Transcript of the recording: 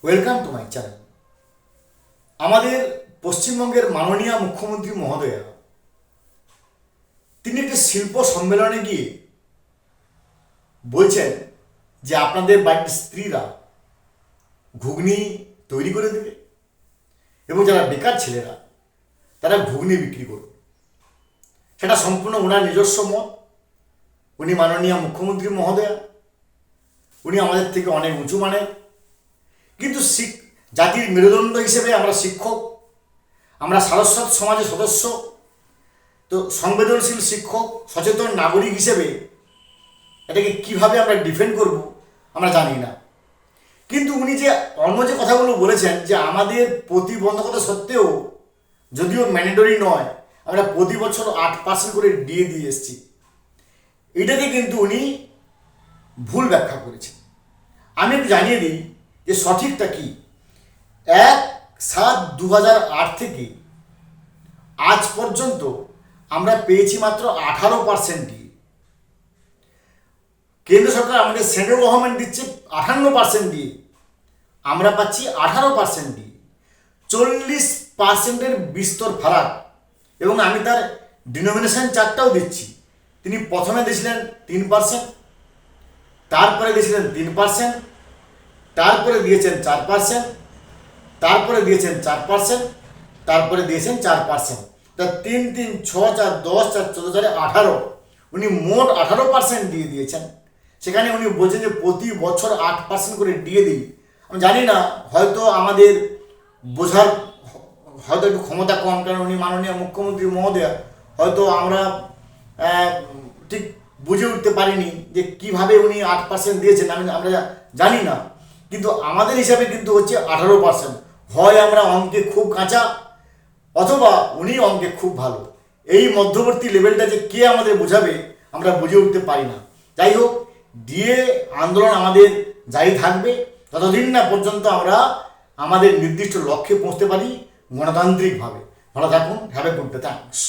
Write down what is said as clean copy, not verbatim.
Welcome to my channel. আমাদের পশ্চিমবঙ্গের মাননীয় মুখ্যমন্ত্রী মহোদয়া তিনি একটি শিল্প সম্মেলনে গিয়ে বলছেন যে আপনাদের বাড়ির স্ত্রীরা ঘুগনি তৈরি করে দেবে এবং যারা বেকার ছেলেরা তারা ঘুগনি বিক্রি করবে। সেটা সম্পূর্ণ ওনার নিজস্ব মত। উনি মাননীয় মুখ্যমন্ত্রী মহোদয়া, উনি আমাদের থেকে অনেক উঁচু মানের, কিন্তু জাতির মেরুদণ্ড হিসেবে আমরা শিক্ষক, আমরা সারস্বত সমাজের সদস্য, তো সংবেদনশীল শিক্ষক, সচেতন নাগরিক হিসেবে এটাকে কিভাবে আমরা ডিফেন্ড করব আমরা জানি না। কিন্তু উনি যে অন্য যে কথাগুলো বলেছেন যে আমাদের প্রতিবন্ধকতা সত্ত্বেও, যদিও ম্যান্ডেটরি নয়, আমরা প্রতি বছর 8% করে ডিএ দিয়ে এসেছি, এটাকে কিন্তু উনি ভুল ব্যাখ্যা করেছেন। আমি একটু জানিয়ে দিই যে সঠিকটা কি। 1/7/2008 থেকে আজ পর্যন্ত আমরা পেয়েছি মাত্র 18% ডিএ। কেন্দ্র সরকার আমাদের সেন্ট্রাল গভর্নমেন্ট দিচ্ছে 58% ডিএ, আমরা পাচ্ছি 18% ডিএ। 40%-এর বিস্তর ফারাক। এবং আমি তার ডিনোমিনেশন চার্টটাও দিচ্ছি। তিনি প্রথমে দিয়েছিলেন 3%, তারপরে দিয়েছিলেন 3%, তারপরে দিয়েছেন 4%, তারপরে দিয়েছেন 4%, তারপরে দিয়েছেন 4%। তা 3, 3, 6, 4, 10, 4, 14, 18, উনি মোট 18% দিয়ে দিয়েছেন। সেখানে উনি বলছেন যে প্রতি বছর 8% করে দিয়ে দিই। আমি জানি না, হয়তো আমাদের বোঝার হয়তো একটু ক্ষমতা কম, কারণ উনি মাননীয় মুখ্যমন্ত্রী মহোদয়া, হয়তো আমরা ঠিক বুঝে উঠতে পারিনি যে কিভাবে উনি 8% দিয়েছেন। আমরা জানি না, কিন্তু আমাদের হিসাবে কিন্তু হচ্ছে 18%। হয় আমরা অঙ্কে খুব কাঁচা, অথবা উনি অঙ্কে খুব ভালো। এই মধ্যবর্তী লেভেলটা যে কে আমাদের বোঝাবে আমরা বুঝে উঠতে পারি না। যাই হোক, ডিএ আন্দোলন আমাদের জারি থাকবে ততদিন না পর্যন্ত আমরা আমাদের নির্দিষ্ট লক্ষ্যে পৌঁছতে পারি গণতান্ত্রিকভাবে। ভালো থাকুন। Have a good day. Thanks.